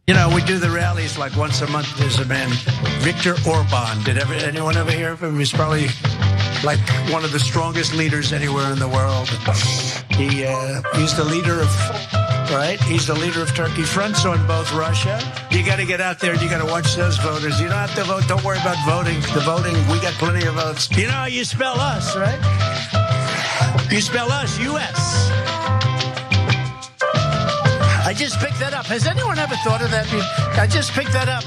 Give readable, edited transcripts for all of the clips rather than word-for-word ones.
You know, we do the rallies like once a month. There's a man, Viktor Orban. Did anyone ever hear of him? He's probably like one of the strongest leaders anywhere in the world. He's the leader of, right? He's the leader of Turkey. Fronts on both Russia. You got to get out there and you got to watch those voters. You don't have to vote. Don't worry about voting. The voting, we got plenty of votes. You know how you spell us, right? You spell us, U.S. I just picked that up. Has anyone ever thought of that? I just picked that up.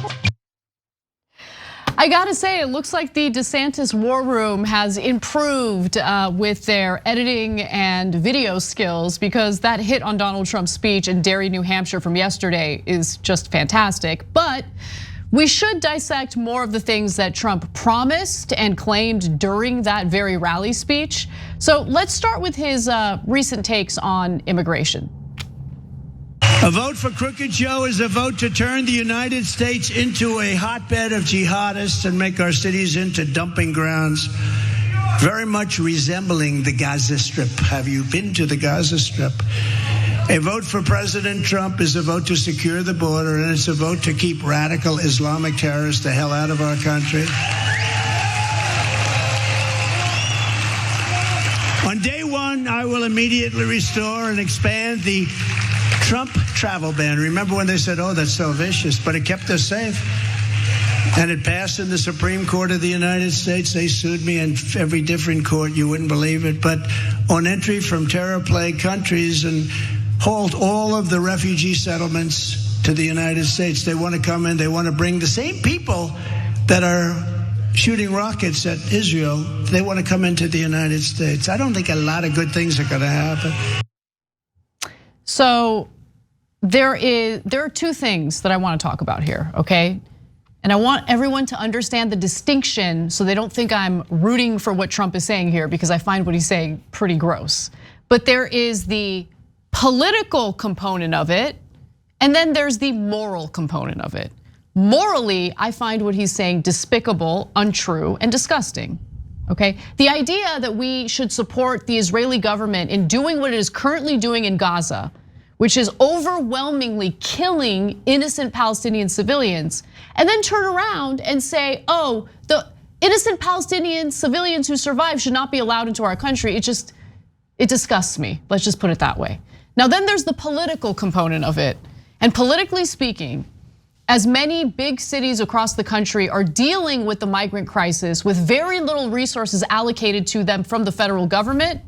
I gotta say, it looks like the DeSantis war room has improved with their editing and video skills, because that hit on Donald Trump's speech in Derry, New Hampshire from yesterday is just fantastic. But we should dissect more of the things that Trump promised and claimed during that very rally speech. So let's start with his recent takes on immigration. A vote for Crooked Joe is a vote to turn the United States into a hotbed of jihadists and make our cities into dumping grounds, very much resembling the Gaza Strip. Have you been to the Gaza Strip? A vote for President Trump is a vote to secure the border, and it's a vote to keep radical Islamic terrorists the hell out of our country. On day one, I will immediately restore and expand the Trump travel ban. Remember when they said, oh, that's so vicious, but it kept us safe. And it passed in the Supreme Court of the United States. They sued me in every different court. You wouldn't believe it. But on entry from terror-plagued countries, and halt all of the refugee settlements to the United States. They want to come in. They want to bring the same people that are shooting rockets at Israel. They want to come into the United States. I don't think a lot of good things are going to happen. So there are two things that I want to talk about here, okay? And I want everyone to understand the distinction so they don't think I'm rooting for what Trump is saying here, because I find what he's saying pretty gross. But there is the political component of it, and then there's the moral component of it. Morally, I find what he's saying despicable, untrue, and disgusting. Okay, the idea that we should support the Israeli government in doing what it is currently doing in Gaza, which is overwhelmingly killing innocent Palestinian civilians, and then turn around and say, oh, the innocent Palestinian civilians who survive should not be allowed into our country. It disgusts me. Let's just put it that way. Now then there's the political component of it. And politically speaking, as many big cities across the country are dealing with the migrant crisis with very little resources allocated to them from the federal government,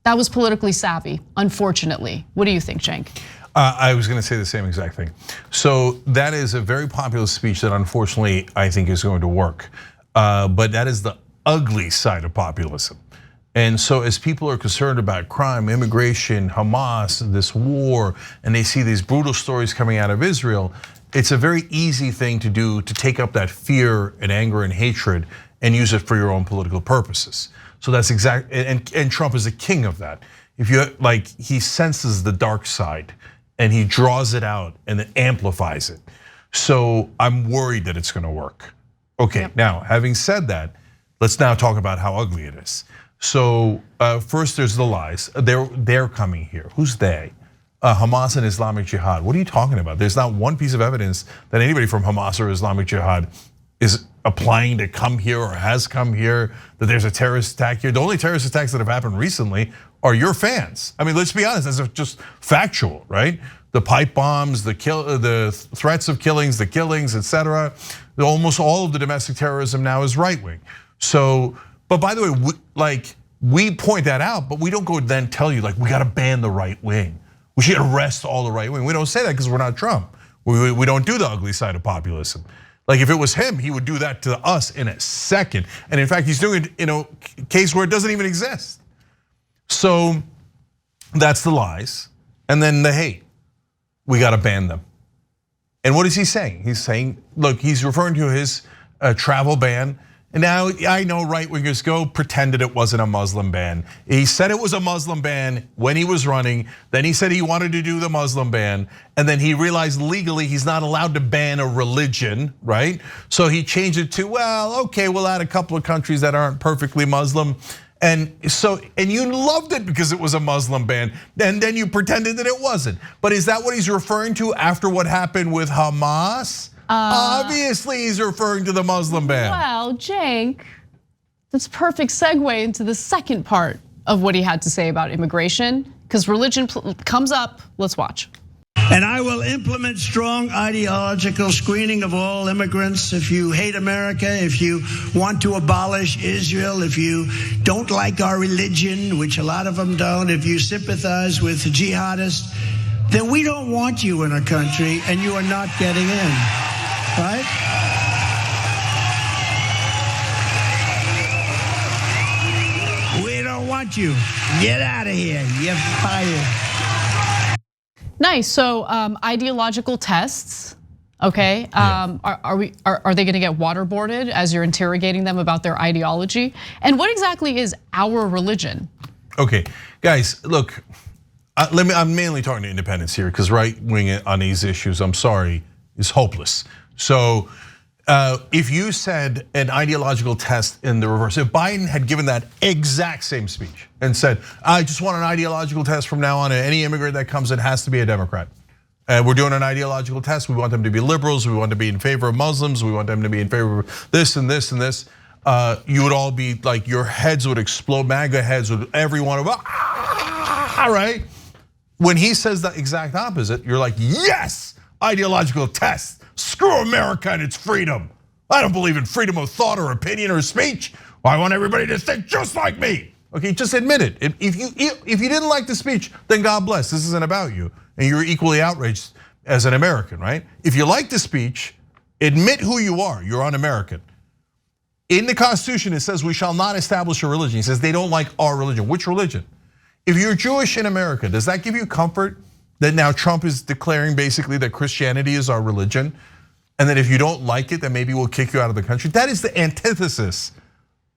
that was politically savvy, unfortunately. What do you think, Cenk? I was going to say the same exact thing. So that is a very popular speech that unfortunately I think is going to work. But that is the ugly side of populism. And so as people are concerned about crime, immigration, Hamas, this war, and they see these brutal stories coming out of Israel, it's a very easy thing to do to take up that fear and anger and hatred and use it for your own political purposes. So that's exactly, and Trump is a king of that. If you like, he senses the dark side and he draws it out and then amplifies it. So I'm worried that it's going to work. Okay, Now having said that, let's now talk about how ugly it is. So first there's the lies. They're coming here. Who's they? Hamas and Islamic Jihad. What are you talking about? There's not one piece of evidence that anybody from Hamas or Islamic Jihad is applying to come here or has come here, that there's a terrorist attack here. The only terrorist attacks that have happened recently are your fans. I mean, let's be honest, that's just factual, right? The pipe bombs, the threats of killings, the killings, etc. Almost all of the domestic terrorism now is right wing. So, but by the way, we point that out, but we don't go then tell you we got to ban the right wing. We should arrest all the right wing. We don't say that because we're not Trump. We don't do the ugly side of populism. Like if it was him, he would do that to us in a second. And in fact, he's doing it in a case where it doesn't even exist. So that's the lies. And then the hate. We got to ban them. And what is he saying? He's saying, look, he's referring to his travel ban. And now I know right wingers go pretended it wasn't a Muslim ban. He said it was a Muslim ban when he was running. Then he said he wanted to do the Muslim ban. And then he realized legally he's not allowed to ban a religion, right? So he changed it to, well, okay, we'll add a couple of countries that aren't perfectly Muslim. And you loved it because it was a Muslim ban, and then you pretended that it wasn't. But is that what he's referring to after what happened with Hamas? Obviously, he's referring to the Muslim ban. Well, Cenk, that's a perfect segue into the second part of what he had to say about immigration, because religion comes up. Let's watch. And I will implement strong ideological screening of all immigrants. If you hate America, if you want to abolish Israel, if you don't like our religion, which a lot of them don't, if you sympathize with jihadists, then we don't want you in our country and you are not getting in, right? We don't want you. Get out of here. You're fired. Nice. So ideological tests, okay? Are they going to get waterboarded as you're interrogating them about their ideology? And what exactly is our religion? Okay, guys, look. I'm mainly talking to independents here because right wing on these issues, I'm sorry, is hopeless. So if you said an ideological test in the reverse, if Biden had given that exact same speech and said, I just want an ideological test from now on, and any immigrant that comes in has to be a Democrat. We're doing an ideological test. We want them to be liberals. We want to be in favor of Muslims. We want them to be in favor of this and this and this. You would all be like, your heads would explode, MAGA heads would, everyone would, all right. When he says the exact opposite, you're like, yes, ideological test. Screw America and its freedom. I don't believe in freedom of thought or opinion or speech. I want everybody to think just like me. Okay, just admit it. If you didn't like the speech, then God bless. This isn't about you, and you're equally outraged as an American, right? If you like the speech, admit who you are. You're un-American. In the Constitution, it says we shall not establish a religion. He says they don't like our religion. Which religion? If you're Jewish in America, does that give you comfort that now Trump is declaring basically that Christianity is our religion? And that if you don't like it, then maybe we'll kick you out of the country? That is the antithesis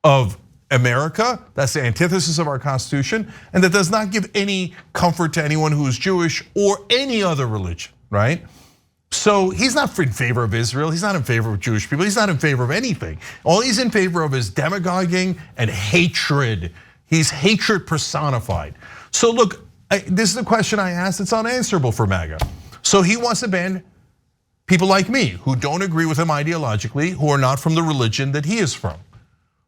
of America. That's the antithesis of our Constitution. And that does not give any comfort to anyone who is Jewish or any other religion, right? So he's not in favor of Israel. He's not in favor of Jewish people. He's not in favor of anything. All he's in favor of is demagoguing and hatred. He's hatred personified. So look, this is the question I asked. It's unanswerable for MAGA. So he wants to ban people like me who don't agree with him ideologically, who are not from the religion that he is from.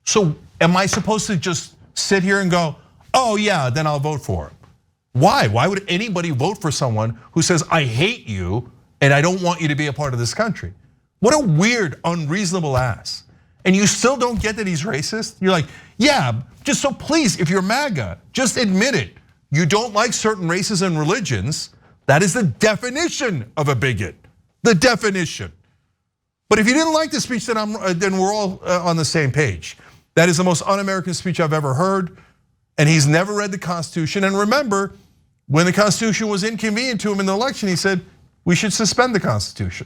So am I supposed to just sit here and go, oh yeah, then I'll vote for him? Why? Why would anybody vote for someone who says, I hate you and I don't want you to be a part of this country? What a weird, unreasonable ass. And you still don't get that he's racist? You're like, yeah, just so please, if you're MAGA, just admit it. You don't like certain races and religions. That is the definition of a bigot, the definition. But if you didn't like the speech, then we're all on the same page. That is the most un-American speech I've ever heard. And he's never read the Constitution. And remember, when the Constitution was inconvenient to him in the election, he said, we should suspend the Constitution.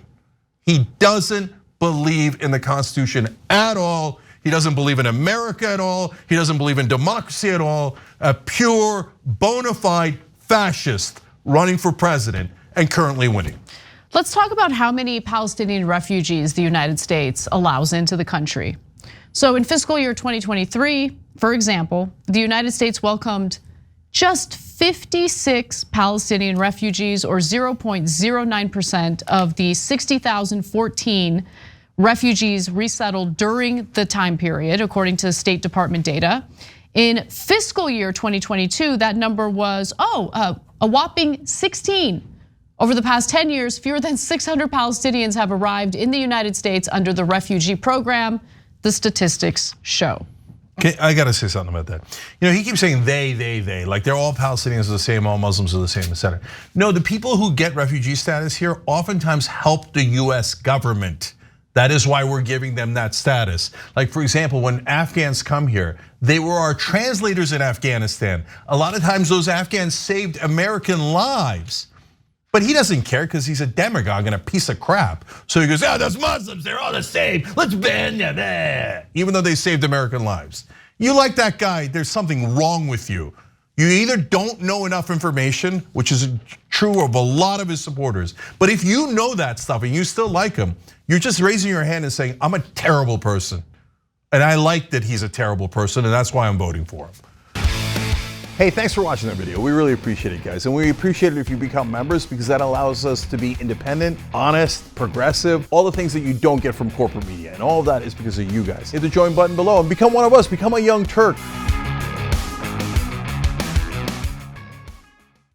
He doesn't believe in the Constitution at all. He doesn't believe in America at all. He doesn't believe in democracy at all. A pure, bona fide fascist running for president and currently winning. Let's talk about how many Palestinian refugees the United States allows into the country. So in fiscal year 2023, for example, the United States welcomed just 56 Palestinian refugees, or 0.09% of the 60,014 refugees resettled during the time period, according to State Department data. In fiscal year 2022, that number was, a whopping 16. Over the past 10 years, fewer than 600 Palestinians have arrived in the United States under the refugee program, the statistics show. Okay, I gotta say something about that. He keeps saying they, like they're all Palestinians are the same, all Muslims are the same, etc. No, the people who get refugee status here oftentimes help the US government. That is why we're giving them that status. Like for example, when Afghans come here, they were our translators in Afghanistan. A lot of times those Afghans saved American lives. But he doesn't care because he's a demagogue and a piece of crap. So he goes, those Muslims, they're all the same. Let's ban them, even though they saved American lives. You like that guy, there's something wrong with you. You either don't know enough information, which is true of a lot of his supporters. But if you know that stuff and you still like him, you're just raising your hand and saying, I'm a terrible person. And I like that he's a terrible person, and that's why I'm voting for him. Hey, thanks for watching that video. We really appreciate it, guys. And we appreciate it if you become members, because that allows us to be independent, honest, progressive, all the things that you don't get from corporate media. And all of that is because of you guys. Hit the join button below and become one of us. Become a Young Turk.